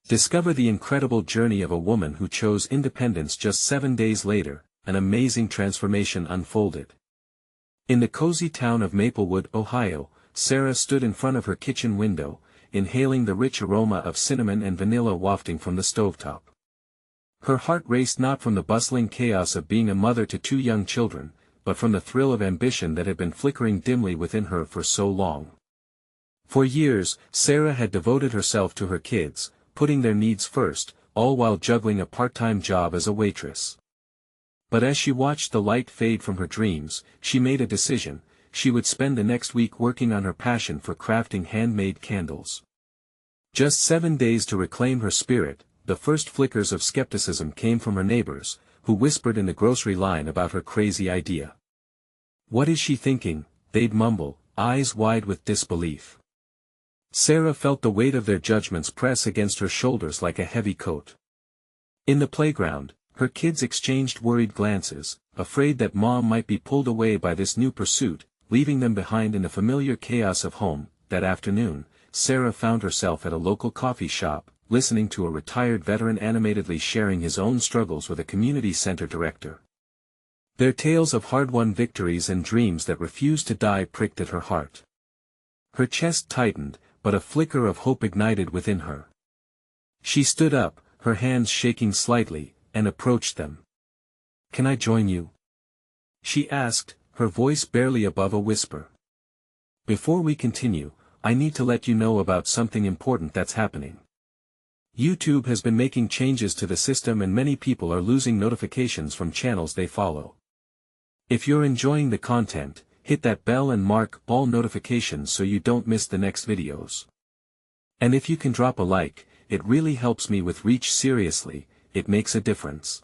Discover the incredible journey of a woman who chose independence just 7 days later. An amazing transformation unfolded. In the cozy town of Maplewood, Ohio, Sarah stood in front of her kitchen window, inhaling the rich aroma of cinnamon and vanilla wafting from the stovetop. Her heart raced not from the bustling chaos of being a mother to 2 young children, but from the thrill of ambition that had been flickering dimly within her for so long. For years, Sarah had devoted herself to her kids, putting their needs first, all while juggling a part-time job as a waitress. But as she watched the light fade from her dreams, she made a decision: she would spend the next week working on her passion for crafting handmade candles. Just 7 days to reclaim her spirit. The first flickers of skepticism came from her neighbors, who whispered in the grocery line about her crazy idea. "What is she thinking?" they'd mumble, eyes wide with disbelief. Sarah felt the weight of their judgments press against her shoulders like a heavy coat. In the playground, her kids exchanged worried glances, afraid that mom might be pulled away by this new pursuit, leaving them behind in the familiar chaos of home. That afternoon, Sarah found herself at a local coffee shop, listening to a retired veteran animatedly sharing his own struggles with a community center director. Their tales of hard-won victories and dreams that refused to die pricked at her heart. Her chest tightened, but a flicker of hope ignited within her. She stood up, her hands shaking slightly, and approached them. "Can I join you?" she asked, her voice barely above a whisper. "Before we continue, I need to let you know about something important that's happening. YouTube has been making changes to the system and many people are losing notifications from channels they follow. If you're enjoying the content, hit that bell and mark all notifications so you don't miss the next videos. And if you can drop a like, it really helps me with reach. Seriously, it makes a difference.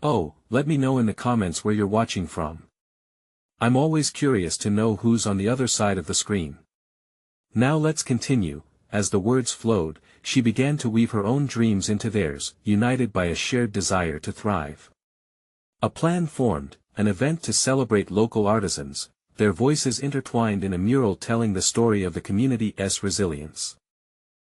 Oh, let me know in the comments where you're watching from. I'm always curious to know who's on the other side of the screen." Now let's continue. As the words flowed, she began to weave her own dreams into theirs, united by a shared desire to thrive. A plan formed, an event to celebrate local artisans, their voices intertwined in a mural telling the story of the community's resilience.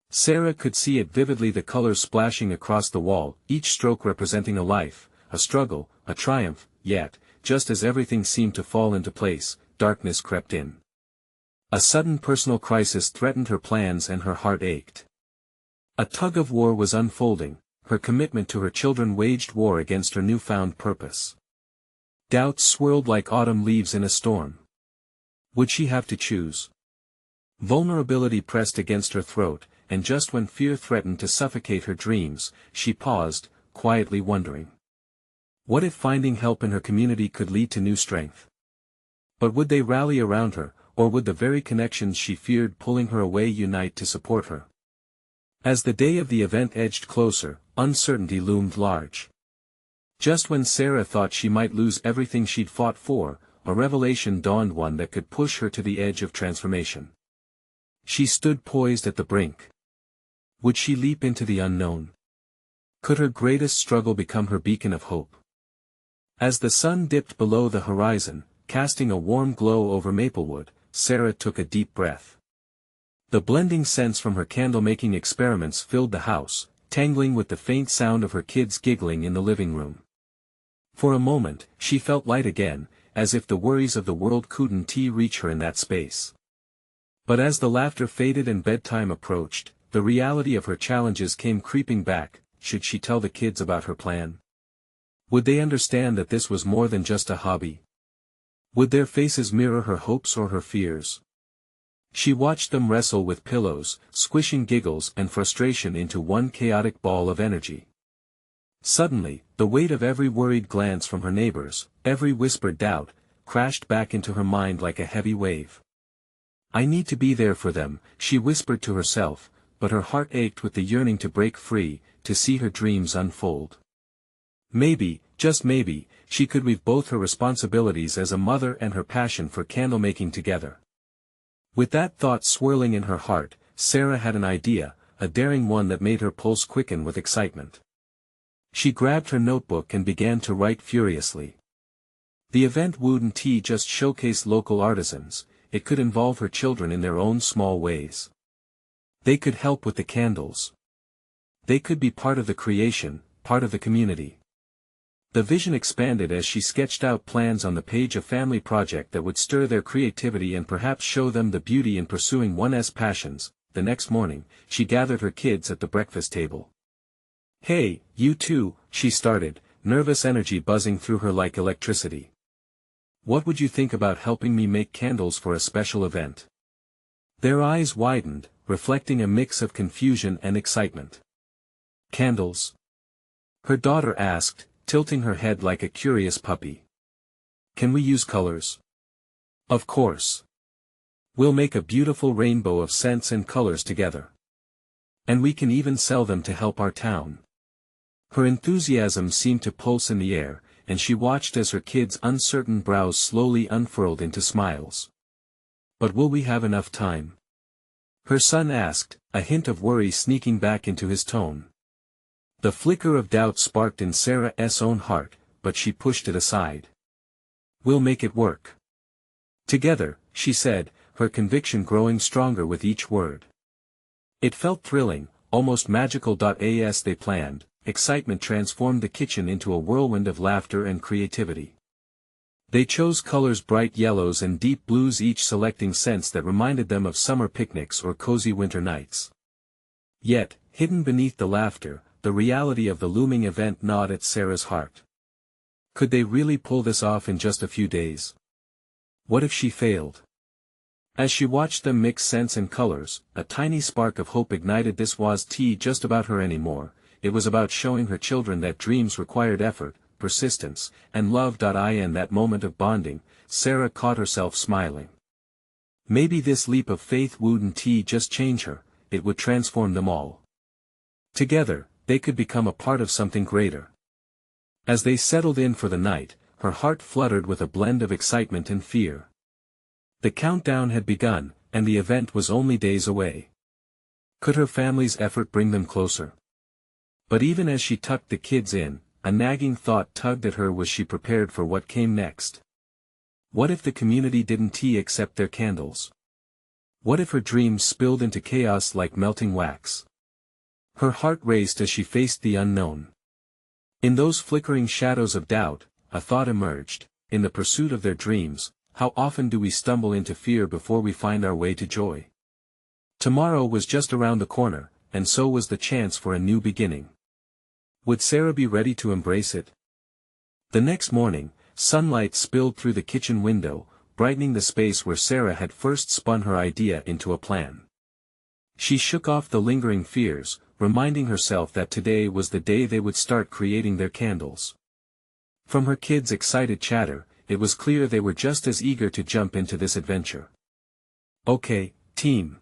Sarah could see it vividly, the colors splashing across the wall, each stroke representing a life, a struggle, a triumph. Yet, just as everything seemed to fall into place, darkness crept in. A sudden personal crisis threatened her plans and her heart ached. A tug-of-war was unfolding, her commitment to her children waged war against her newfound purpose. Doubts swirled like autumn leaves in a storm. Would she have to choose? Vulnerability pressed against her throat, and just when fear threatened to suffocate her dreams, she paused, quietly wondering. What if finding help in her community could lead to new strength? But would they rally around her, or would the very connections she feared pulling her away unite to support her? As the day of the event edged closer, uncertainty loomed large. Just when Sarah thought she might lose everything she'd fought for, a revelation dawned, one that could push her to the edge of transformation. She stood poised at the brink. Would she leap into the unknown? Could her greatest struggle become her beacon of hope? As the sun dipped below the horizon, casting a warm glow over Maplewood, Sarah took a deep breath. The blending scents from her candle-making experiments filled the house, tangling with the faint sound of her kids giggling in the living room. For a moment, she felt light again, as if the worries of the world couldn't reach her in that space. But as the laughter faded and bedtime approached, the reality of her challenges came creeping back. Should she tell the kids about her plan? Would they understand that this was more than just a hobby? Would their faces mirror her hopes or her fears? She watched them wrestle with pillows, squishing giggles and frustration into one chaotic ball of energy. Suddenly, the weight of every worried glance from her neighbors, every whispered doubt, crashed back into her mind like a heavy wave. "I need to be there for them," she whispered to herself, but her heart ached with the yearning to break free, to see her dreams unfold. Maybe, just maybe, she could weave both her responsibilities as a mother and her passion for candlemaking together. With that thought swirling in her heart, Sarah had an idea, a daring one that made her pulse quicken with excitement. She grabbed her notebook and began to write furiously. The event wouldn't just showcase local artisans, it could involve her children in their own small ways. They could help with the candles. They could be part of the creation, part of the community. The vision expanded as she sketched out plans on the page, a family project that would stir their creativity and perhaps show them the beauty in pursuing one's passions. The next morning, she gathered her kids at the breakfast table. "Hey, you two," she started, nervous energy buzzing through her like electricity. "What would you think about helping me make candles for a special event?" Their eyes widened, reflecting a mix of confusion and excitement. "Candles?" her daughter asked, tilting her head like a curious puppy. "Can we use colors?" "Of course. We'll make a beautiful rainbow of scents and colors together. And we can even sell them to help our town." Her enthusiasm seemed to pulse in the air, and she watched as her kids' uncertain brows slowly unfurled into smiles. "But will we have enough time?" her son asked, a hint of worry sneaking back into his tone. The flicker of doubt sparked in Sarah's own heart, but she pushed it aside. "We'll make it work. Together," she said, her conviction growing stronger with each word. It felt thrilling, almost magical. As they planned, excitement transformed the kitchen into a whirlwind of laughter and creativity. They chose colors, bright yellows and deep blues, each selecting scents that reminded them of summer picnics or cozy winter nights. Yet, hidden beneath the laughter, the reality of the looming event gnawed at Sarah's heart. Could they really pull this off in just a few days? What if she failed? As she watched them mix scents and colors, a tiny spark of hope ignited. This wasn't just about her anymore, it was about showing her children that dreams required effort, persistence, and love. In that moment of bonding, Sarah caught herself smiling. Maybe this leap of faith wouldn't just change her, it would transform them all. Together, they could become a part of something greater. As they settled in for the night, her heart fluttered with a blend of excitement and fear. The countdown had begun, and the event was only days away. Could her family's effort bring them closer? But even as she tucked the kids in, a nagging thought tugged at her. Was she prepared for what came next? What if the community didn't accept their candles? What if her dreams spilled into chaos like melting wax? Her heart raced as she faced the unknown. In those flickering shadows of doubt, a thought emerged: in the pursuit of their dreams, how often do we stumble into fear before we find our way to joy? Tomorrow was just around the corner, and so was the chance for a new beginning. Would Sarah be ready to embrace it? The next morning, sunlight spilled through the kitchen window, brightening the space where Sarah had first spun her idea into a plan. She shook off the lingering fears, reminding herself that today was the day they would start creating their candles. From her kids' excited chatter, it was clear they were just as eager to jump into this adventure. "Okay, team,"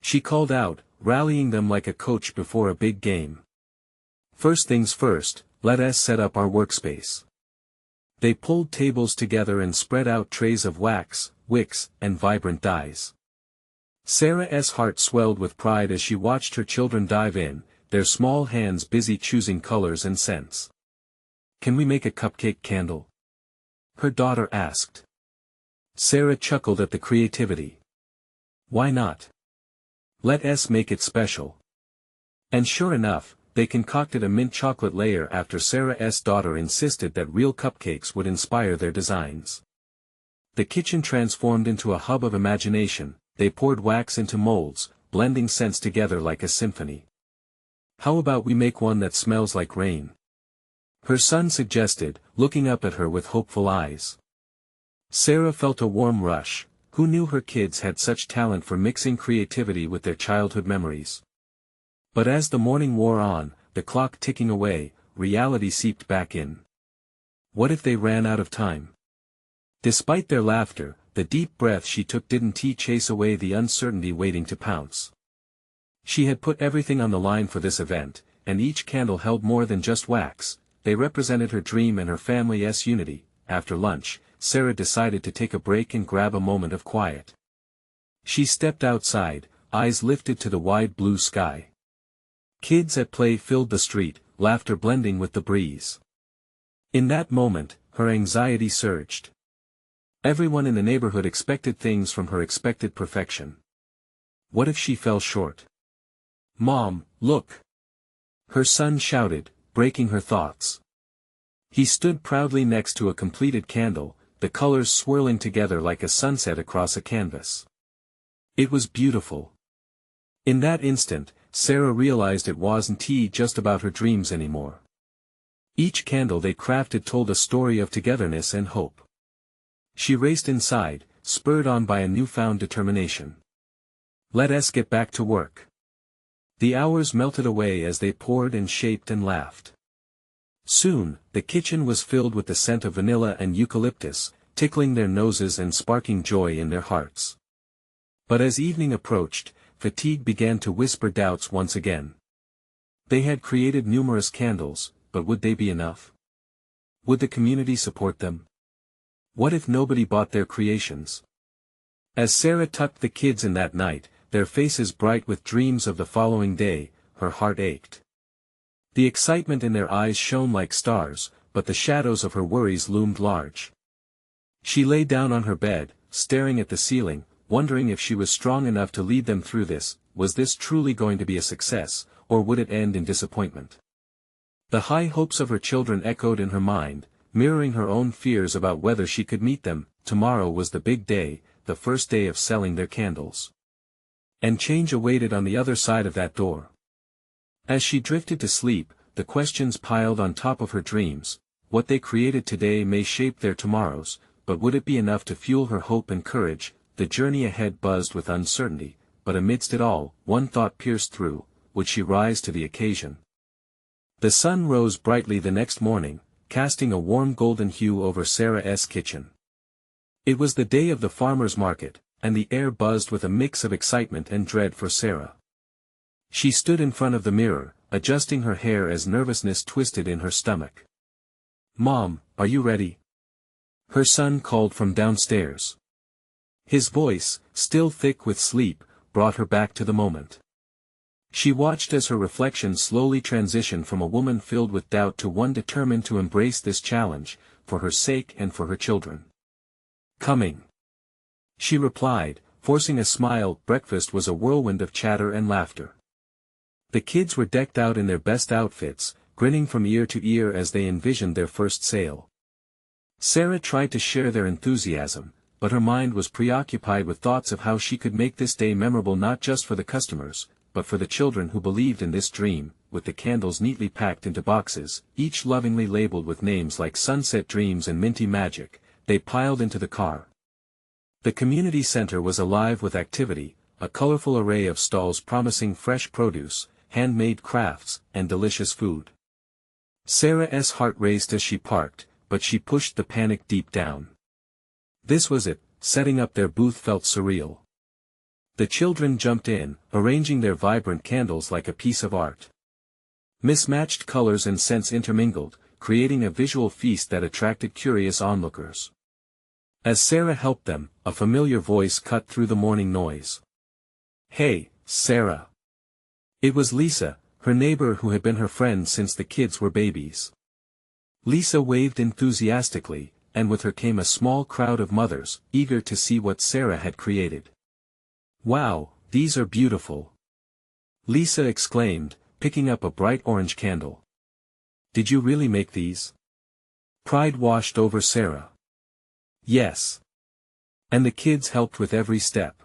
she called out, rallying them like a coach before a big game. "First things first, let us set up our workspace." They pulled tables together and spread out trays of wax, wicks, and vibrant dyes. Sarah's heart swelled with pride as she watched her children dive in, their small hands busy choosing colors and scents. "Can we make a cupcake candle?" her daughter asked. Sarah chuckled at the creativity. "Why not? Let us make it special." And sure enough, they concocted a mint chocolate layer after Sarah's daughter insisted that real cupcakes would inspire their designs. The kitchen transformed into a hub of imagination. They poured wax into molds, blending scents together like a symphony. "How about we make one that smells like rain?" her son suggested, looking up at her with hopeful eyes. Sarah felt a warm rush. Who knew her kids had such talent for mixing creativity with their childhood memories? But as the morning wore on, the clock ticking away, reality seeped back in. What if they ran out of time? Despite their laughter, the deep breath she took didn't chase away the uncertainty waiting to pounce. She had put everything on the line for this event, and each candle held more than just wax. They represented her dream and her family's unity. After lunch, Sarah decided to take a break and grab a moment of quiet. She stepped outside, eyes lifted to the wide blue sky. Kids at play filled the street, laughter blending with the breeze. In that moment, her anxiety surged. Everyone in the neighborhood expected things from her, expected perfection. What if she fell short? "Mom, look!" her son shouted, breaking her thoughts. He stood proudly next to a completed candle, the colors swirling together like a sunset across a canvas. It was beautiful. In that instant, Sarah realized it wasn't just about her dreams anymore. Each candle they crafted told a story of togetherness and hope. She raced inside, spurred on by a newfound determination. Let us get back to work. The hours melted away as they poured and shaped and laughed. Soon, the kitchen was filled with the scent of vanilla and eucalyptus, tickling their noses and sparking joy in their hearts. But as evening approached, fatigue began to whisper doubts once again. They had created numerous candles, but would they be enough? Would the community support them? What if nobody bought their creations? As Sarah tucked the kids in that night, their faces bright with dreams of the following day, her heart ached. The excitement in their eyes shone like stars, but the shadows of her worries loomed large. She lay down on her bed, staring at the ceiling, wondering if she was strong enough to lead them through this. Was this truly going to be a success, or would it end in disappointment? The high hopes of her children echoed in her mind, mirroring her own fears about whether she could meet them. Tomorrow was the big day, the first day of selling their candles. And change awaited on the other side of that door. As she drifted to sleep, the questions piled on top of her dreams. What they created today may shape their tomorrows, but would it be enough to fuel her hope and courage? The journey ahead buzzed with uncertainty, but amidst it all, one thought pierced through: would she rise to the occasion? The sun rose brightly the next morning, casting a warm golden hue over Sarah's kitchen. It was the day of the farmer's market, and the air buzzed with a mix of excitement and dread for Sarah. She stood in front of the mirror, adjusting her hair as nervousness twisted in her stomach. "Mom, are you ready?" her son called from downstairs. His voice, still thick with sleep, brought her back to the moment. She watched as her reflection slowly transitioned from a woman filled with doubt to one determined to embrace this challenge, for her sake and for her children. "Coming," she replied, forcing a smile. Breakfast was a whirlwind of chatter and laughter. The kids were decked out in their best outfits, grinning from ear to ear as they envisioned their first sale. Sarah tried to share their enthusiasm, but her mind was preoccupied with thoughts of how she could make this day memorable not just for the customers, but for the children who believed in this dream. With the candles neatly packed into boxes, each lovingly labeled with names like Sunset Dreams and Minty Magic, they piled into the car. The community center was alive with activity, a colorful array of stalls promising fresh produce, handmade crafts, and delicious food. Sarah's heart raced as she parked, but she pushed the panic deep down. This was it, setting up their booth felt surreal. The children jumped in, arranging their vibrant candles like a piece of art. Mismatched colors and scents intermingled, creating a visual feast that attracted curious onlookers. As Sarah helped them, a familiar voice cut through the morning noise. "Hey, Sarah." It was Lisa, her neighbor who had been her friend since the kids were babies. Lisa waved enthusiastically, and with her came a small crowd of mothers, eager to see what Sarah had created. "Wow, these are beautiful," Lisa exclaimed, picking up a bright orange candle. "Did you really make these?" Pride washed over Sarah. "Yes." And the kids helped with every step.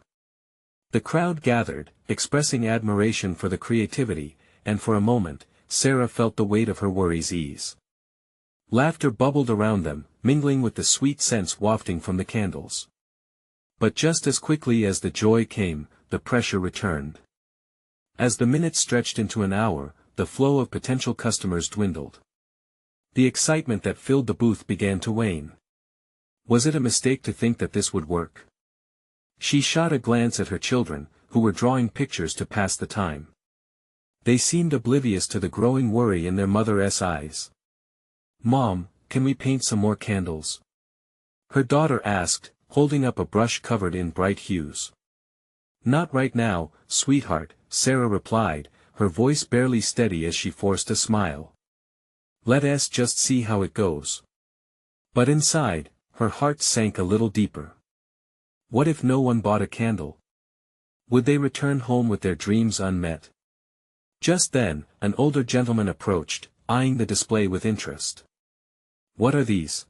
The crowd gathered, expressing admiration for the creativity, and for a moment, Sarah felt the weight of her worries ease. Laughter bubbled around them, mingling with the sweet scents wafting from the candles. But just as quickly as the joy came, the pressure returned. As the minutes stretched into an hour, the flow of potential customers dwindled. The excitement that filled the booth began to wane. Was it a mistake to think that this would work? She shot a glance at her children, who were drawing pictures to pass the time. They seemed oblivious to the growing worry in their mother's eyes. "Mom, can we paint some more candles?" her daughter asked, holding up a brush covered in bright hues. "Not right now, sweetheart," Sarah replied, her voice barely steady as she forced a smile. "Let us just see how it goes." But inside, her heart sank a little deeper. What if no one bought a candle? Would they return home with their dreams unmet? Just then, an older gentleman approached, eyeing the display with interest. "What are these?"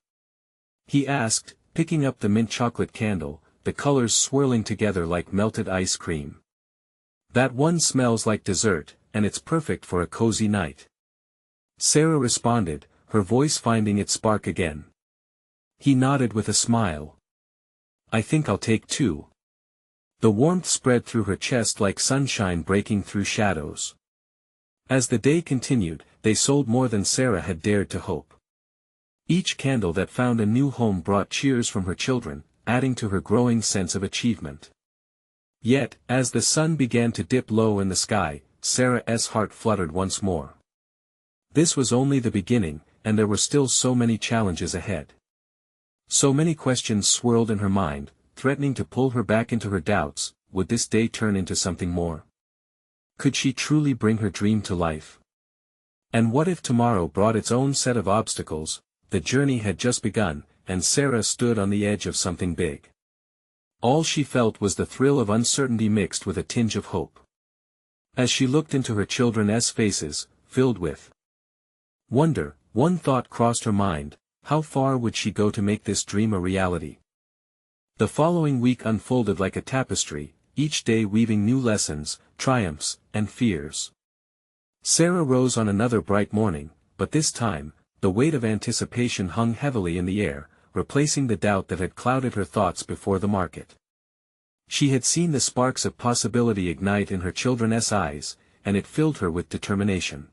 he asked, picking up the mint chocolate candle, the colors swirling together like melted ice cream. "That one smells like dessert, and it's perfect for a cozy night." Sarah responded, her voice finding its spark again. He nodded with a smile. "I think I'll take two." The warmth spread through her chest like sunshine breaking through shadows. As the day continued, they sold more than Sarah had dared to hope. Each candle that found a new home brought cheers from her children, adding to her growing sense of achievement. Yet, as the sun began to dip low in the sky, Sarah's heart fluttered once more. This was only the beginning, and there were still so many challenges ahead. So many questions swirled in her mind, threatening to pull her back into her doubts. Would this day turn into something more? Could she truly bring her dream to life? And what if tomorrow brought its own set of obstacles? The journey had just begun, and Sarah stood on the edge of something big. All she felt was the thrill of uncertainty mixed with a tinge of hope. As she looked into her children's faces, filled with wonder, one thought crossed her mind: how far would she go to make this dream a reality? The following week unfolded like a tapestry, each day weaving new lessons, triumphs, and fears. Sarah rose on another bright morning, but this time, the weight of anticipation hung heavily in the air, replacing the doubt that had clouded her thoughts before the market. She had seen the sparks of possibility ignite in her children's eyes, and it filled her with determination.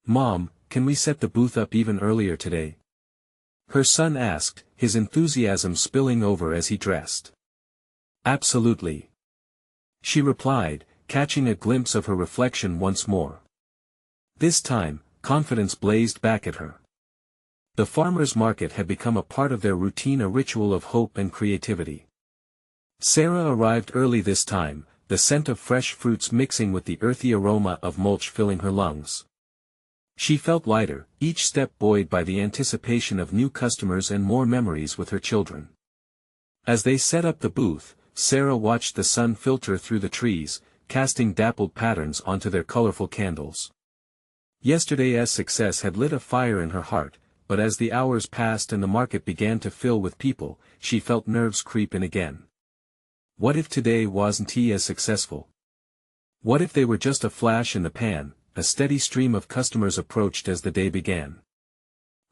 "Mom, can we set the booth up even earlier today?" her son asked, his enthusiasm spilling over as he dressed. "Absolutely," she replied, catching a glimpse of her reflection once more. This time, confidence blazed back at her. The farmers' market had become a part of their routine, a ritual of hope and creativity. Sarah arrived early this time, the scent of fresh fruits mixing with the earthy aroma of mulch filling her lungs. She felt lighter, each step buoyed by the anticipation of new customers and more memories with her children. As they set up the booth, Sarah watched the sun filter through the trees, casting dappled patterns onto their colorful candles. Yesterday's success had lit a fire in her heart, but as the hours passed and the market began to fill with people, she felt nerves creep in again. What if today wasn't as successful? What if they were just a flash in the pan? A steady stream of customers approached as the day began.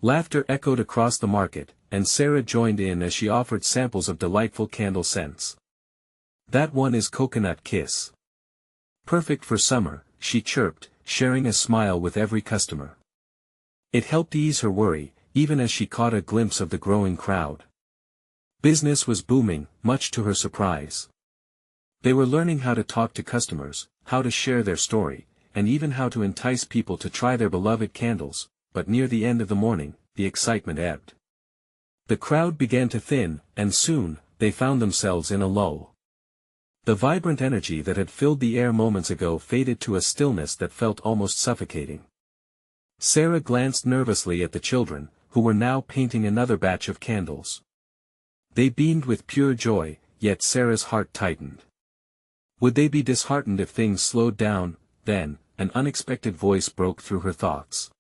Laughter echoed across the market, and Sarah joined in as she offered samples of delightful candle scents. "That one is Coconut Kiss. Perfect for summer," she chirped, sharing a smile with every customer. It helped ease her worry, even as she caught a glimpse of the growing crowd. Business was booming, much to her surprise. They were learning how to talk to customers, how to share their story, and even how to entice people to try their beloved candles, but near the end of the morning, the excitement ebbed. The crowd began to thin, and soon, they found themselves in a lull. The vibrant energy that had filled the air moments ago faded to a stillness that felt almost suffocating. Sarah glanced nervously at the children, who were now painting another batch of candles. They beamed with pure joy, yet Sarah's heart tightened. Would they be disheartened if things slowed down? Then, an unexpected voice broke through her thoughts.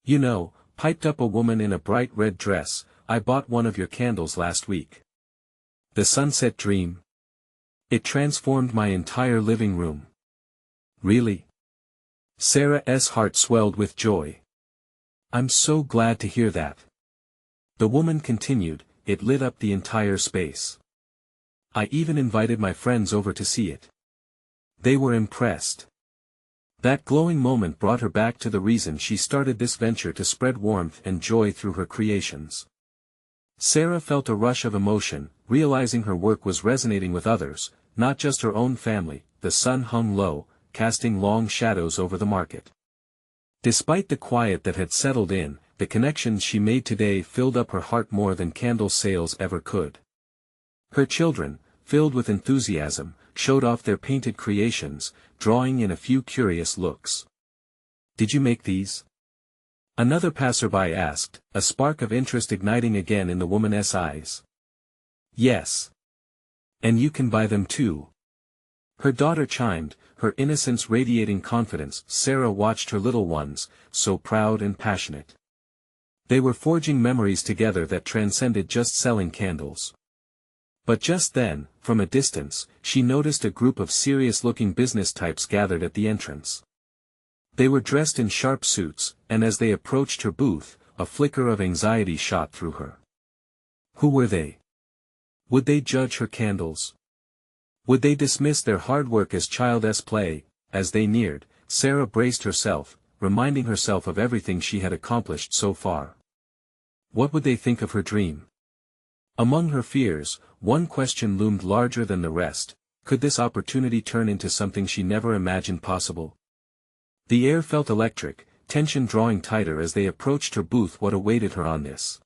"You know," piped up a woman in a bright red dress, "I bought one of your candles last week. The Sunset Dream. It transformed my entire living room." "Really?" Sarah's heart swelled with joy. "I'm so glad to hear that." The woman continued, "It lit up the entire space. I even invited my friends over to see it. They were impressed." That glowing moment brought her back to the reason she started this venture, to spread warmth and joy through her creations. Sarah felt a rush of emotion, realizing her work was resonating with others, not just her own family. The sun hung low, casting long shadows over the market. Despite the quiet that had settled in, the connections she made today filled up her heart more than candle sales ever could. Her children, filled with enthusiasm, showed off their painted creations, drawing in a few curious looks. "Did you make these?" another passerby asked, a spark of interest igniting again in the woman's eyes. "Yes. And you can buy them too. Her daughter chimed, her innocence radiating confidence. Sarah watched her little ones, so proud and passionate. They were forging memories together that transcended just selling candles. But just then, from a distance, she noticed a group of serious-looking business types gathered at the entrance. They were dressed in sharp suits, and as they approached her booth, a flicker of anxiety shot through her. Who were they? Would they judge her candles? Would they dismiss their hard work as child's play? As they neared, Sarah braced herself, reminding herself of everything she had accomplished so far. What would they think of her dream? Among her fears, one question loomed larger than the rest: could this opportunity turn into something she never imagined possible? The air felt electric, tension drawing tighter as they approached her booth. What awaited her on this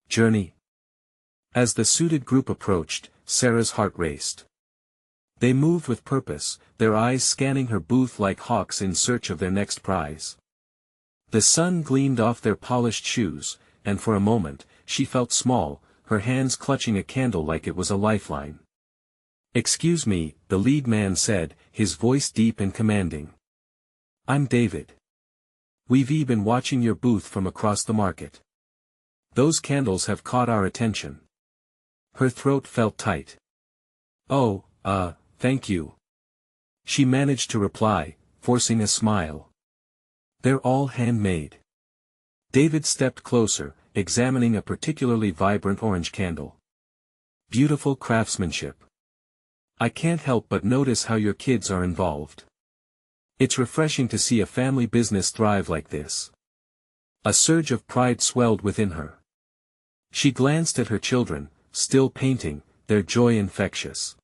journey? As the suited group approached, Sarah's heart raced. They moved with purpose, their eyes scanning her booth like hawks in search of their next prize. The sun gleamed off their polished shoes, and for a moment, she felt small, her hands clutching a candle like it was a lifeline. "Excuse me," the lead man said, his voice deep and commanding. "I'm David. We've been watching your booth from across the market. Those candles have caught our attention." Her throat felt tight. "Oh, thank you," she managed to reply, forcing a smile. "They're all handmade." David stepped closer, examining a particularly vibrant orange candle. "Beautiful craftsmanship. I can't help but notice how your kids are involved. It's refreshing to see a family business thrive like this." A surge of pride swelled within her. She glanced at her children, still painting, their joy infectious.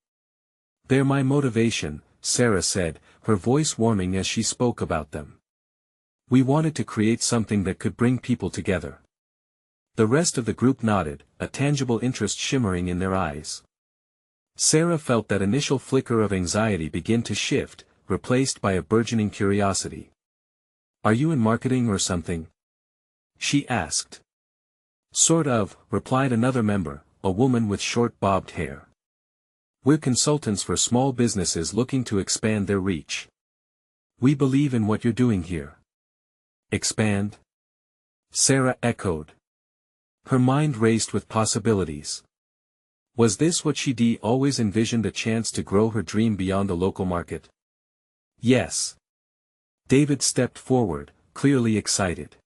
"They're my motivation," Sarah said, her voice warming as she spoke about them. "We wanted to create something that could bring people together." The rest of the group nodded, a tangible interest shimmering in their eyes. Sarah felt that initial flicker of anxiety begin to shift, replaced by a burgeoning curiosity. "Are you in marketing or something?" she asked. "Sort of," replied another member, a woman with short bobbed hair. "We're consultants for small businesses looking to expand their reach. We believe in what you're doing here." "Expand?" Sarah echoed. Her mind raced with possibilities. Was this what she'd always envisioned, a chance to grow her dream beyond the local market? Yes. David stepped forward, clearly excited.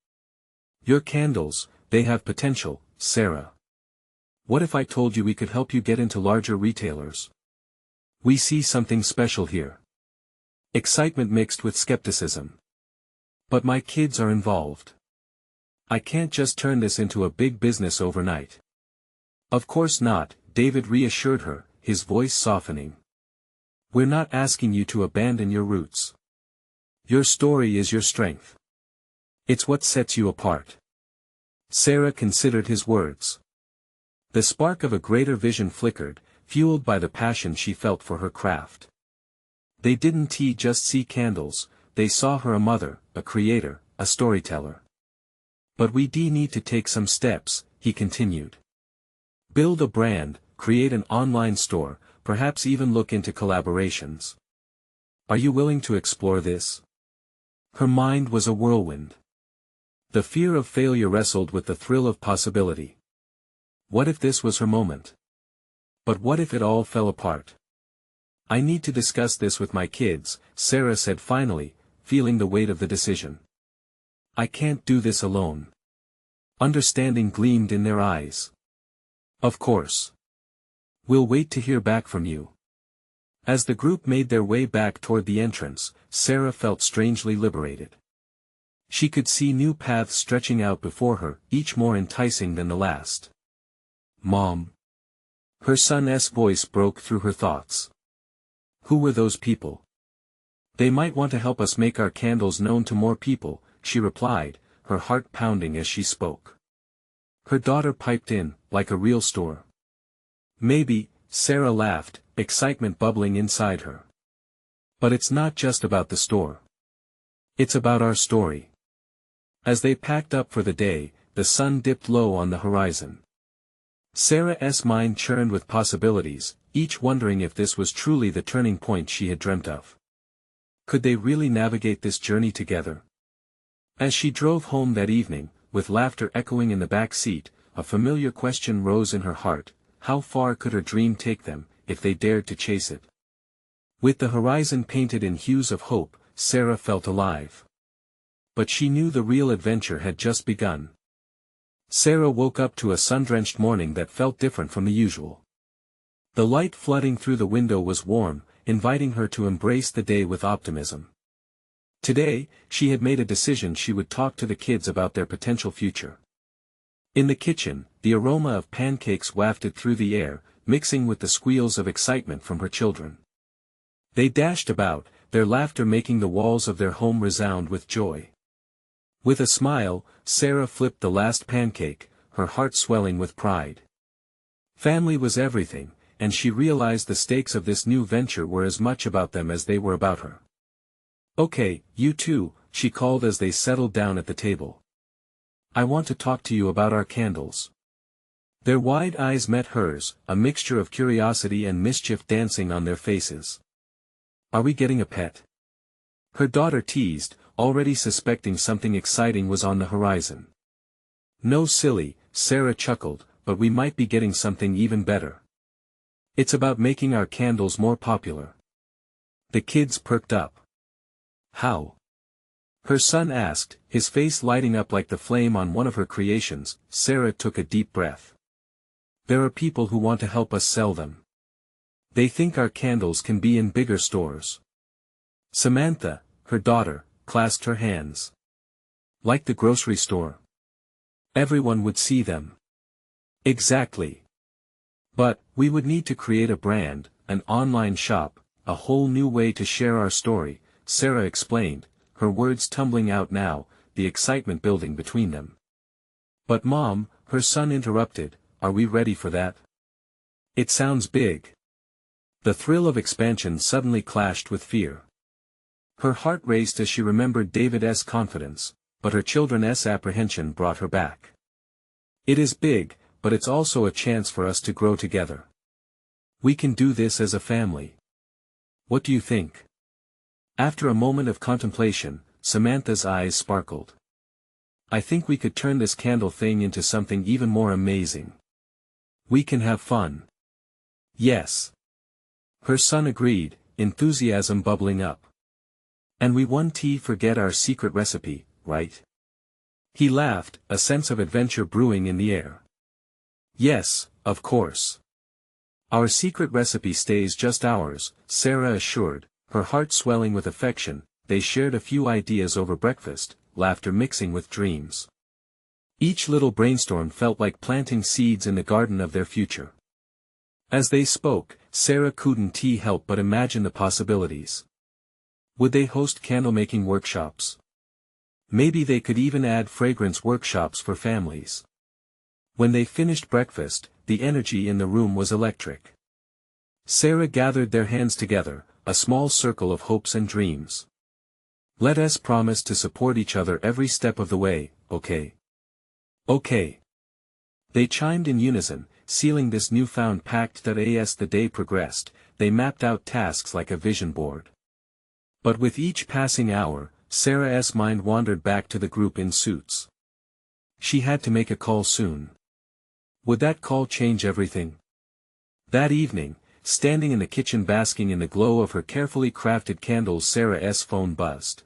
"Your candles, they have potential, Sarah. What if I told you we could help you get into larger retailers? We see something special here." Excitement mixed with skepticism. "But my kids are involved. I can't just turn this into a big business overnight." "Of course not," David reassured her, his voice softening. "We're not asking you to abandon your roots. Your story is your strength. It's what sets you apart." Sarah considered his words. The spark of a greater vision flickered, fueled by the passion she felt for her craft. They didn't just see candles, they saw her a mother, a creator, a storyteller. "But we need to take some steps," he continued. "Build a brand, create an online store, perhaps even look into collaborations. Are you willing to explore this?" Her mind was a whirlwind. The fear of failure wrestled with the thrill of possibility. What if this was her moment? But what if it all fell apart? "I need to discuss this with my kids," Sarah said finally, feeling the weight of the decision. "I can't do this alone." Understanding gleamed in their eyes. "Of course. We'll wait to hear back from you." As the group made their way back toward the entrance, Sarah felt strangely liberated. She could see new paths stretching out before her, each more enticing than the last. "Mom." Her son's voice broke through her thoughts. "Who were those people?" "They might want to help us make our candles known to more people," she replied, her heart pounding as she spoke. Her daughter piped in, like a real store. "Maybe," Sarah laughed, excitement bubbling inside her. "But it's not just about the store. It's about our story." As they packed up for the day, the sun dipped low on the horizon. Sarah's mind churned with possibilities, each wondering if this was truly the turning point she had dreamt of. Could they really navigate this journey together? As she drove home that evening, with laughter echoing in the back seat, a familiar question rose in her heart: how far could her dream take them, if they dared to chase it? With the horizon painted in hues of hope, Sarah felt alive. But she knew the real adventure had just begun. Sarah woke up to a sun-drenched morning that felt different from the usual. The light flooding through the window was warm, inviting her to embrace the day with optimism. Today, she had made a decision: she would talk to the kids about their potential future. In the kitchen, the aroma of pancakes wafted through the air, mixing with the squeals of excitement from her children. They dashed about, their laughter making the walls of their home resound with joy. With a smile, Sarah flipped the last pancake, her heart swelling with pride. Family was everything, and she realized the stakes of this new venture were as much about them as they were about her. "Okay, you two," she called as they settled down at the table. "I want to talk to you about our candles." Their wide eyes met hers, a mixture of curiosity and mischief dancing on their faces. "Are we getting a pet?" her daughter teased, already suspecting something exciting was on the horizon. "No, silly," Sarah chuckled, "but we might be getting something even better. It's about making our candles more popular." The kids perked up. "How?" her son asked, his face lighting up like the flame on one of her creations. Sarah took a deep breath. "There are people who want to help us sell them. They think our candles can be in bigger stores." Samantha, her daughter, clasped her hands. "Like the grocery store. Everyone would see them." "Exactly. But, we would need to create a brand, an online shop, a whole new way to share our story," Sarah explained, her words tumbling out now, the excitement building between them. "But Mom," her son interrupted, "are we ready for that? It sounds big." The thrill of expansion suddenly clashed with fear. Her heart raced as she remembered David's confidence, but her children's apprehension brought her back. "It is big, but it's also a chance for us to grow together. We can do this as a family. What do you think?" After a moment of contemplation, Samantha's eyes sparkled. "I think we could turn this candle thing into something even more amazing. We can have fun." "Yes." her son agreed, enthusiasm bubbling up. "And we won't forget our secret recipe, right?" He laughed, a sense of adventure brewing in the air. "Yes, of course. Our secret recipe stays just ours," Sarah assured, her heart swelling with affection. They shared a few ideas over breakfast, laughter mixing with dreams. Each little brainstorm felt like planting seeds in the garden of their future. As they spoke, Sarah couldn't help but imagine the possibilities. Would they host candlemaking workshops? Maybe they could even add fragrance workshops for families. When they finished breakfast, the energy in the room was electric. Sarah gathered their hands together, a small circle of hopes and dreams. "Let us promise to support each other every step of the way, okay?" "Okay." They chimed in unison, sealing this newfound pact. As the day progressed, they mapped out tasks like a vision board. But with each passing hour, Sarah's mind wandered back to the group in suits. She had to make a call soon. Would that call change everything? That evening, standing in the kitchen basking in the glow of her carefully crafted candles, Sarah's phone buzzed.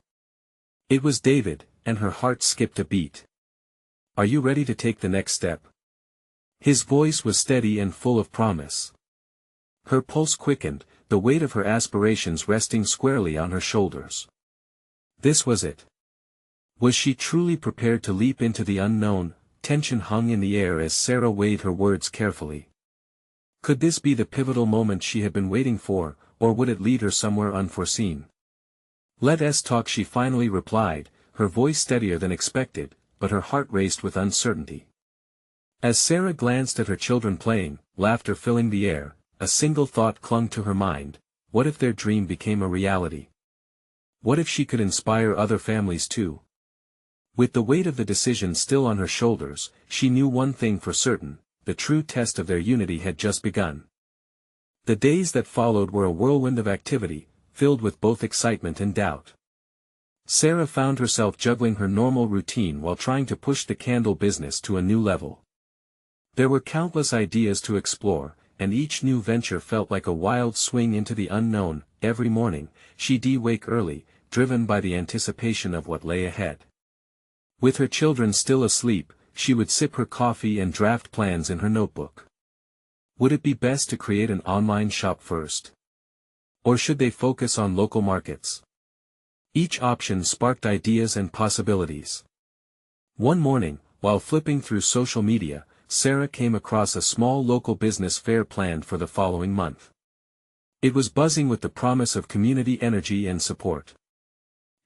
It was David, and her heart skipped a beat. "Are you ready to take the next step?" His voice was steady and full of promise. Her pulse quickened, the weight of her aspirations resting squarely on her shoulders. This was it. Was she truly prepared to leap into the unknown? Tension hung in the air as Sarah weighed her words carefully. Could this be the pivotal moment she had been waiting for, or would it lead her somewhere unforeseen? "Let's talk," she finally replied, her voice steadier than expected, but her heart raced with uncertainty. As Sarah glanced at her children playing, laughter filling the air, a single thought clung to her mind: what if their dream became a reality? What if she could inspire other families too? With the weight of the decision still on her shoulders, she knew one thing for certain: the true test of their unity had just begun. The days that followed were a whirlwind of activity, filled with both excitement and doubt. Sarah found herself juggling her normal routine while trying to push the candle business to a new level. There were countless ideas to explore, and each new venture felt like a wild swing into the unknown. Every morning, she'd wake early, driven by the anticipation of what lay ahead. With her children still asleep, she would sip her coffee and draft plans in her notebook. Would it be best to create an online shop first? Or should they focus on local markets? Each option sparked ideas and possibilities. One morning, while flipping through social media, Sarah came across a small local business fair planned for the following month. It was buzzing with the promise of community energy and support.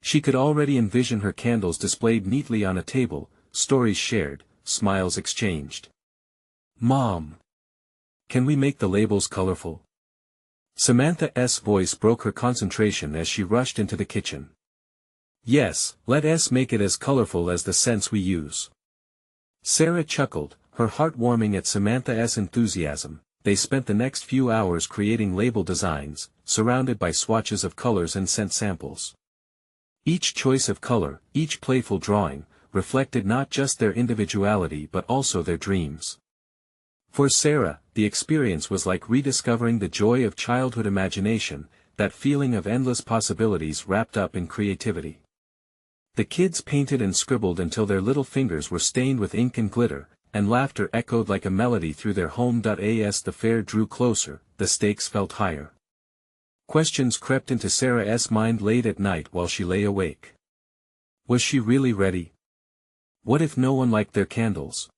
She could already envision her candles displayed neatly on a table, stories shared, smiles exchanged. "Mom! Can we make the labels colorful?" Samantha's voice broke her concentration as she rushed into the kitchen. "Yes, let us make it as colorful as the scents we use." Sarah chuckled, her heart warming at Samantha's enthusiasm. They spent the next few hours creating label designs, surrounded by swatches of colors and scent samples. Each choice of color, each playful drawing, reflected not just their individuality but also their dreams. For Sarah, the experience was like rediscovering the joy of childhood imagination, that feeling of endless possibilities wrapped up in creativity. The kids painted and scribbled until their little fingers were stained with ink and glitter, and laughter echoed like a melody through their home. As the fair drew closer, the stakes felt higher. Questions crept into Sarah's mind late at night while she lay awake. Was she really ready? What if no one liked their candles?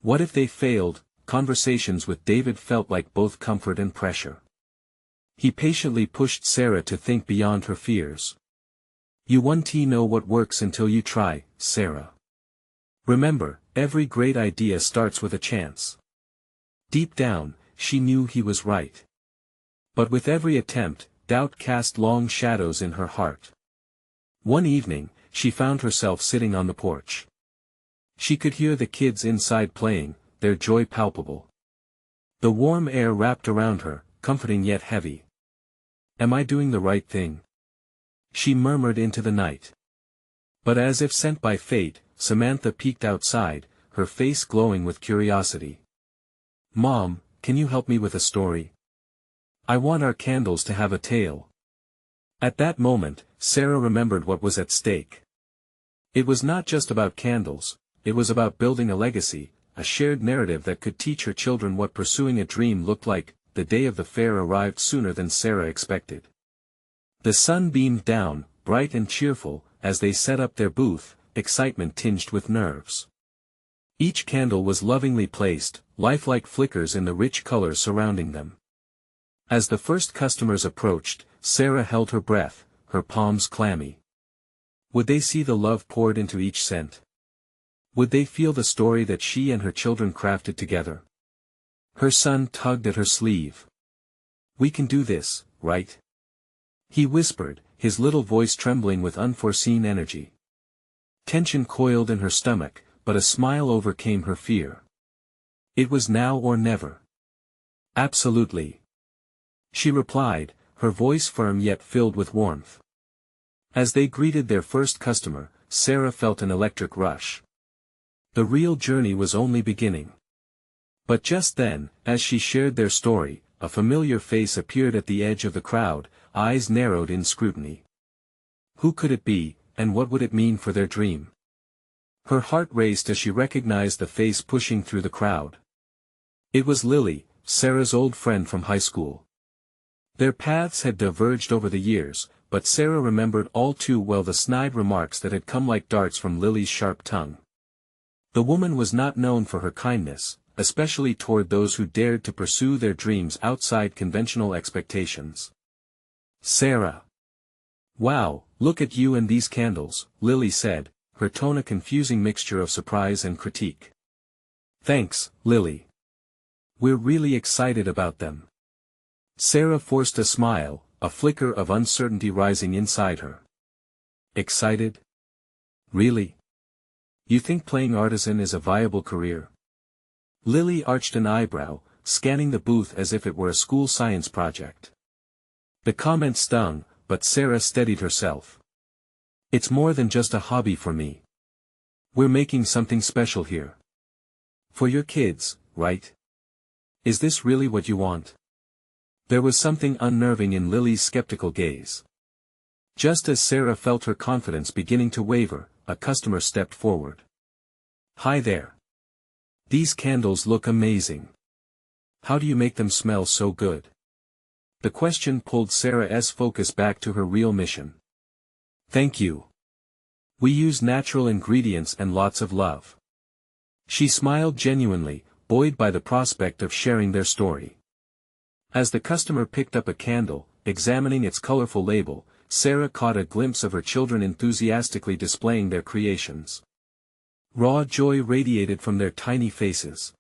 What if they failed? Conversations with David felt like both comfort and pressure. He patiently pushed Sarah to think beyond her fears. "You won't know what works until you try, Sarah. Remember, every great idea starts with a chance." Deep down, she knew he was right. But with every attempt, doubt cast long shadows in her heart. One evening, she found herself sitting on the porch. She could hear the kids inside playing, their joy palpable. The warm air wrapped around her, comforting yet heavy. "Am I doing the right thing?" she murmured into the night. But as if sent by fate, Samantha peeked outside, her face glowing with curiosity. "Mom, can you help me with a story? I want our candles to have a tale." At that moment, Sarah remembered what was at stake. It was not just about candles, it was about building a legacy, a shared narrative that could teach her children what pursuing a dream looked like. The day of the fair arrived sooner than Sarah expected. The sun beamed down, bright and cheerful, as they set up their booth, excitement tinged with nerves. Each candle was lovingly placed, lifelike flickers in the rich colors surrounding them. As the first customers approached, Sarah held her breath, her palms clammy. Would they see the love poured into each scent? Would they feel the story that she and her children crafted together? Her son tugged at her sleeve. "We can do this, right?" he whispered, his little voice trembling with unforeseen energy. Tension coiled in her stomach, but a smile overcame her fear. It was now or never. "Absolutely," she replied, her voice firm yet filled with warmth. As they greeted their first customer, Sarah felt an electric rush. The real journey was only beginning. But just then, as she shared their story, a familiar face appeared at the edge of the crowd, eyes narrowed in scrutiny. Who could it be, and what would it mean for their dream? Her heart raced as she recognized the face pushing through the crowd. It was Lily, Sarah's old friend from high school. Their paths had diverged over the years, but Sarah remembered all too well the snide remarks that had come like darts from Lily's sharp tongue. The woman was not known for her kindness, especially toward those who dared to pursue their dreams outside conventional expectations. "Sarah. Wow, look at you and these candles," Lily said, her tone a confusing mixture of surprise and critique. "Thanks, Lily. We're really excited about them." Sarah forced a smile, a flicker of uncertainty rising inside her. "Excited? Really? You think playing artisan is a viable career?" Lily arched an eyebrow, scanning the booth as if it were a school science project. The comment stung, but Sarah steadied herself. "It's more than just a hobby for me. We're making something special here. For your kids, right? Is this really what you want?" There was something unnerving in Lily's skeptical gaze. Just as Sarah felt her confidence beginning to waver, a customer stepped forward. "Hi there. These candles look amazing. How do you make them smell so good?" The question pulled Sarah's focus back to her real mission. "Thank you. We use natural ingredients and lots of love." She smiled genuinely, buoyed by the prospect of sharing their story. As the customer picked up a candle, examining its colorful label, Sarah caught a glimpse of her children enthusiastically displaying their creations. Raw joy radiated from their tiny faces.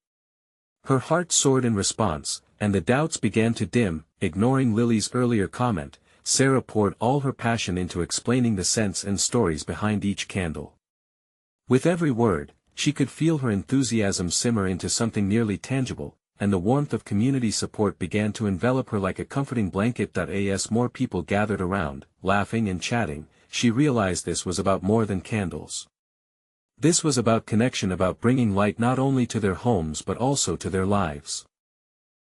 Her heart soared in response, and the doubts began to dim. Ignoring Lily's earlier comment, Sarah poured all her passion into explaining the scents and stories behind each candle. With every word, she could feel her enthusiasm simmer into something nearly tangible, and the warmth of community support began to envelop her like a comforting blanket. As more people gathered around, laughing and chatting, she realized this was about more than candles. This was about connection, about bringing light not only to their homes but also to their lives.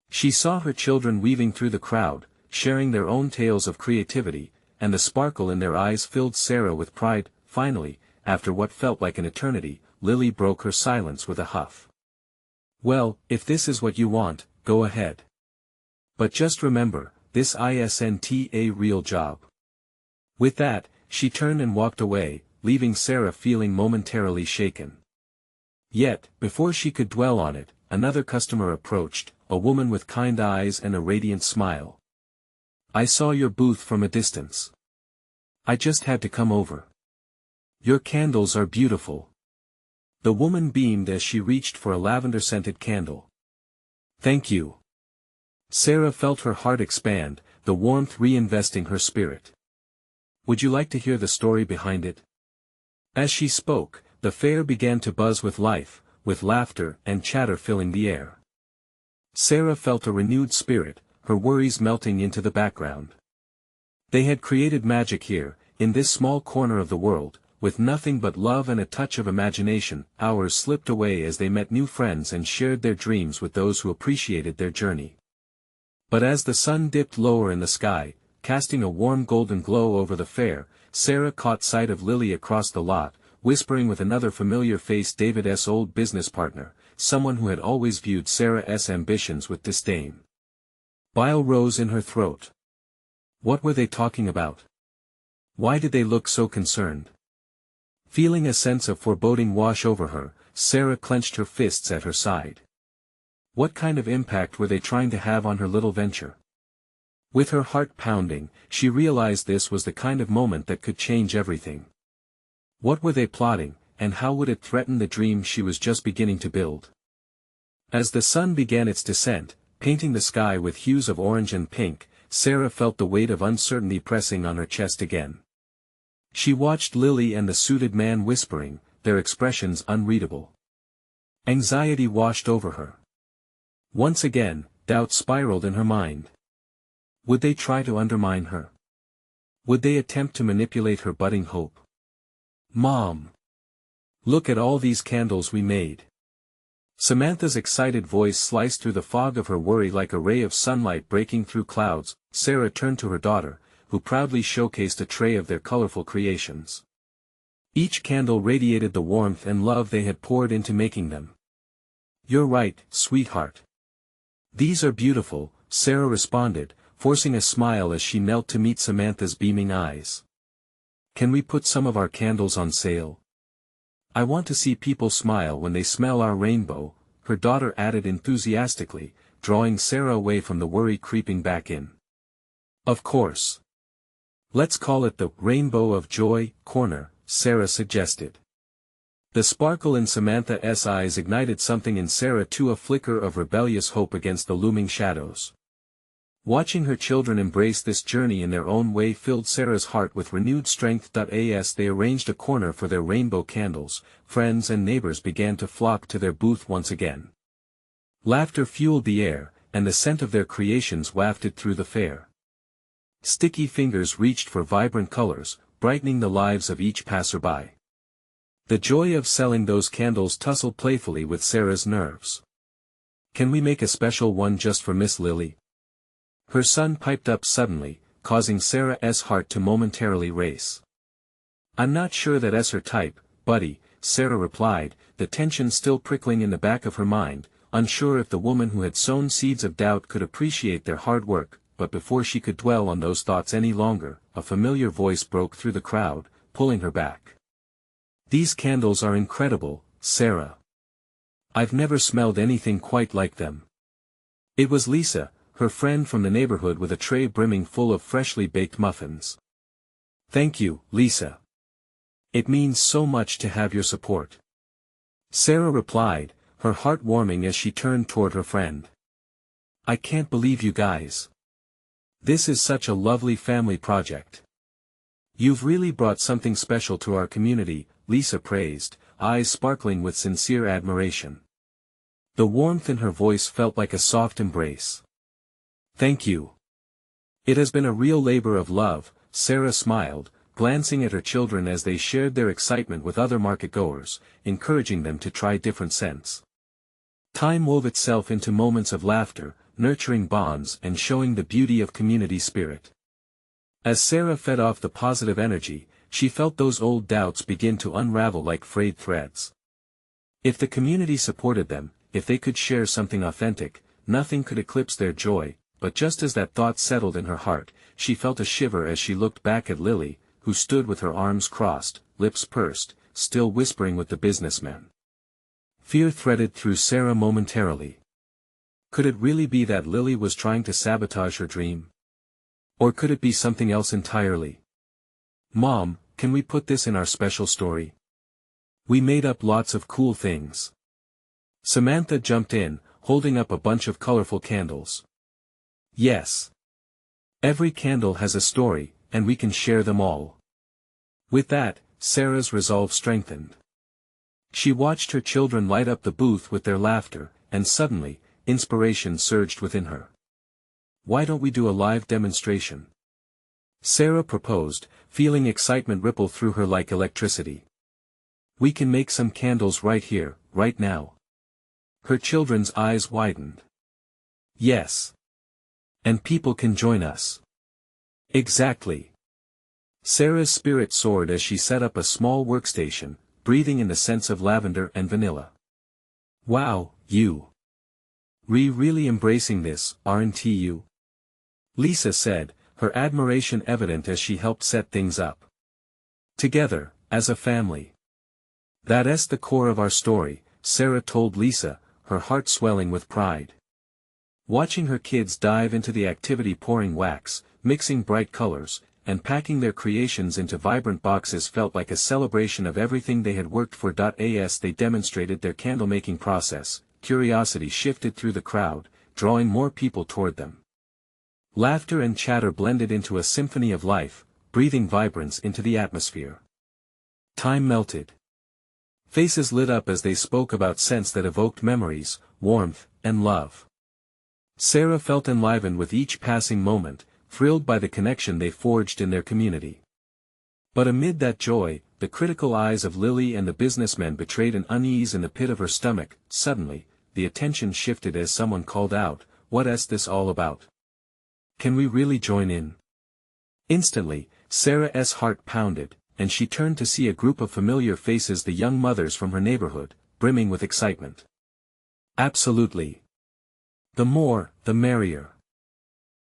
She saw her children weaving through the crowd, sharing their own tales of creativity, and the sparkle in their eyes filled Sarah with pride. Finally, after what felt like an eternity, Lily broke her silence with a huff. "Well, if this is what you want, go ahead. But just remember, this isn't a real job." With that, she turned and walked away, leaving Sarah feeling momentarily shaken. Yet, before she could dwell on it, another customer approached, a woman with kind eyes and a radiant smile. "I saw your booth from a distance. I just had to come over. Your candles are beautiful." The woman beamed as she reached for a lavender-scented candle. "Thank you." Sarah felt her heart expand, the warmth reinvesting her spirit. "Would you like to hear the story behind it?" As she spoke, the fair began to buzz with life, with laughter and chatter filling the air. Sarah felt a renewed spirit, her worries melting into the background. They had created magic here, in this small corner of the world, with nothing but love and a touch of imagination. Hours slipped away as they met new friends and shared their dreams with those who appreciated their journey. But as the sun dipped lower in the sky, casting a warm golden glow over the fair, Sarah caught sight of Lily across the lot, whispering with another familiar face, David's old business partner, someone who had always viewed Sarah's ambitions with disdain. Bile rose in her throat. What were they talking about? Why did they look so concerned? Feeling a sense of foreboding wash over her, Sarah clenched her fists at her side. What kind of impact were they trying to have on her little venture? With her heart pounding, she realized this was the kind of moment that could change everything. What were they plotting, and how would it threaten the dream she was just beginning to build? As the sun began its descent, painting the sky with hues of orange and pink, Sarah felt the weight of uncertainty pressing on her chest again. She watched Lily and the suited man whispering, their expressions unreadable. Anxiety washed over her. Once again, doubt spiraled in her mind. Would they try to undermine her? Would they attempt to manipulate her budding hope? "Mom! Look at all these candles we made." Samantha's excited voice sliced through the fog of her worry like a ray of sunlight breaking through clouds. Sarah turned to her daughter, who proudly showcased a tray of their colorful creations. Each candle radiated the warmth and love they had poured into making them. "You're right, sweetheart. These are beautiful," Sarah responded, forcing a smile as she knelt to meet Samantha's beaming eyes. "Can we put some of our candles on sale? I want to see people smile when they smell our rainbow," her daughter added enthusiastically, drawing Sarah away from the worry creeping back in. "Of course. Let's call it the Rainbow of Joy Corner," Sarah suggested. The sparkle in Samantha's eyes ignited something in Sarah too, a flicker of rebellious hope against the looming shadows. Watching her children embrace this journey in their own way filled Sarah's heart with renewed strength. As they arranged a corner for their rainbow candles, friends and neighbors began to flock to their booth once again. Laughter fueled the air, and the scent of their creations wafted through the fair. Sticky fingers reached for vibrant colors, brightening the lives of each passerby. The joy of selling those candles tussled playfully with Sarah's nerves. "Can we make a special one just for Miss Lily?" Her son piped up suddenly, causing Sarah's heart to momentarily race. "I'm not sure that's her type, buddy," Sarah replied, the tension still prickling in the back of her mind, unsure if the woman who had sown seeds of doubt could appreciate their hard work, but before she could dwell on those thoughts any longer, a familiar voice broke through the crowd, pulling her back. "These candles are incredible, Sarah. I've never smelled anything quite like them." It was Lisa, her friend from the neighborhood, with a tray brimming full of freshly baked muffins. "Thank you, Lisa. It means so much to have your support," Sarah replied, her heart warming as she turned toward her friend. "I can't believe you guys. This is such a lovely family project. You've really brought something special to our community," Lisa praised, eyes sparkling with sincere admiration. The warmth in her voice felt like a soft embrace. "Thank you. It has been a real labor of love," Sarah smiled, glancing at her children as they shared their excitement with other market-goers, encouraging them to try different scents. Time wove itself into moments of laughter, nurturing bonds and showing the beauty of community spirit. As Sarah fed off the positive energy, she felt those old doubts begin to unravel like frayed threads. If the community supported them, if they could share something authentic, nothing could eclipse their joy. But just as that thought settled in her heart, she felt a shiver as she looked back at Lily, who stood with her arms crossed, lips pursed, still whispering with the businessman. Fear threaded through Sarah momentarily. Could it really be that Lily was trying to sabotage her dream? Or could it be something else entirely? "Mom, can we put this in our special story? We made up lots of cool things." Samantha jumped in, holding up a bunch of colorful candles. "Yes. Every candle has a story, and we can share them all." With that, Sarah's resolve strengthened. She watched her children light up the booth with their laughter, and suddenly, inspiration surged within her. "Why don't we do a live demonstration?" Sarah proposed, feeling excitement ripple through her like electricity. "We can make some candles right here, right now." Her children's eyes widened. "Yes. And people can join us." "Exactly." Sarah's spirit soared as she set up a small workstation, breathing in the scents of lavender and vanilla. "Wow, you really embracing this, aren't you?" Lisa said, her admiration evident as she helped set things up. "Together, as a family. That's the core of our story," Sarah told Lisa, her heart swelling with pride. Watching her kids dive into the activity, pouring wax, mixing bright colors, and packing their creations into vibrant boxes felt like a celebration of everything they had worked for. As they demonstrated their candle-making process, curiosity shifted through the crowd, drawing more people toward them. Laughter and chatter blended into a symphony of life, breathing vibrance into the atmosphere. Time melted. Faces lit up as they spoke about scents that evoked memories, warmth, and love. Sarah felt enlivened with each passing moment, thrilled by the connection they forged in their community. But amid that joy, the critical eyes of Lily and the businessmen betrayed an unease in the pit of her stomach. Suddenly, the attention shifted as someone called out, "What's this all about? Can we really join in?" Instantly, Sarah's heart pounded, and she turned to see a group of familiar faces, the young mothers from her neighborhood, brimming with excitement. "Absolutely. The more, the merrier,"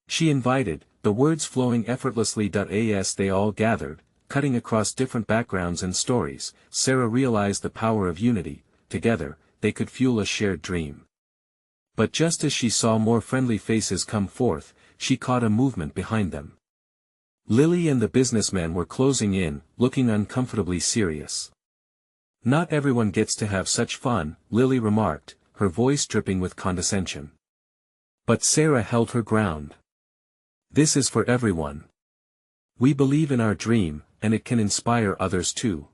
she invited, the words flowing effortlessly. As they all gathered, cutting across different backgrounds and stories, Sarah realized the power of unity. Together, they could fuel a shared dream. But just as she saw more friendly faces come forth, she caught a movement behind them. Lily and the businessmen were closing in, looking uncomfortably serious. "Not everyone gets to have such fun," Lily remarked, her voice dripping with condescension. But Sarah held her ground. "This is for everyone. We believe in our dream, and it can inspire others too.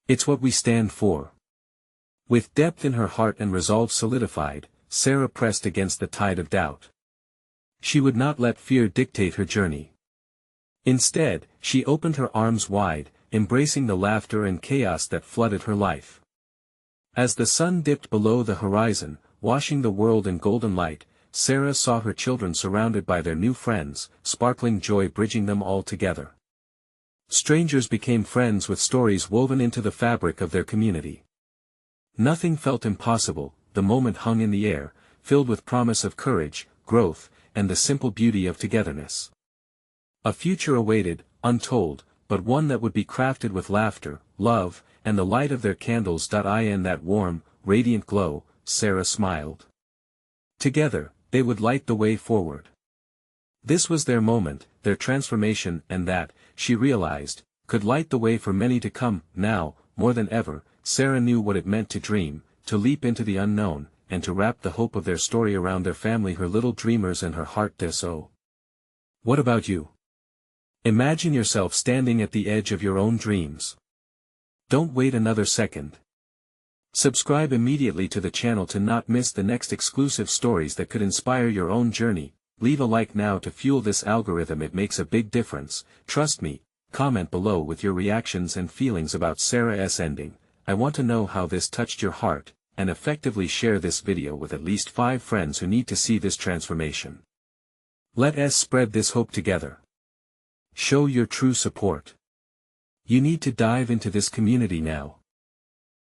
It's what we stand for." With depth in her heart and resolve solidified, Sarah pressed against the tide of doubt. She would not let fear dictate her journey. Instead, she opened her arms wide, embracing the laughter and chaos that flooded her life. As the sun dipped below the horizon, washing the world in golden light, Sarah saw her children surrounded by their new friends, sparkling joy bridging them all together. Strangers became friends with stories woven into the fabric of their community. Nothing felt impossible, the moment hung in the air, filled with promise of courage, growth, and the simple beauty of togetherness. A future awaited, untold, but one that would be crafted with laughter, love, and the light of their candles. In that warm, radiant glow, Sarah smiled. Together, they would light the way forward. This was their moment, their transformation, and that, she realized, could light the way for many to come. Now, more than ever, Sarah knew what it meant to dream, to leap into the unknown, and to wrap the hope of their story around their family, her little dreamers, and her heart. So, what about you? Imagine yourself standing at the edge of your own dreams. Don't wait another second. Subscribe immediately to the channel to not miss the next exclusive stories that could inspire your own journey. Leave a like now to fuel this algorithm, it makes a big difference, trust me. Comment below with your reactions and feelings about Sarah's ending. I want to know how this touched your heart, and effectively share this video with at least 5 friends who need to see this transformation. Let us spread this hope together. Show your true support. You need to dive into this community now.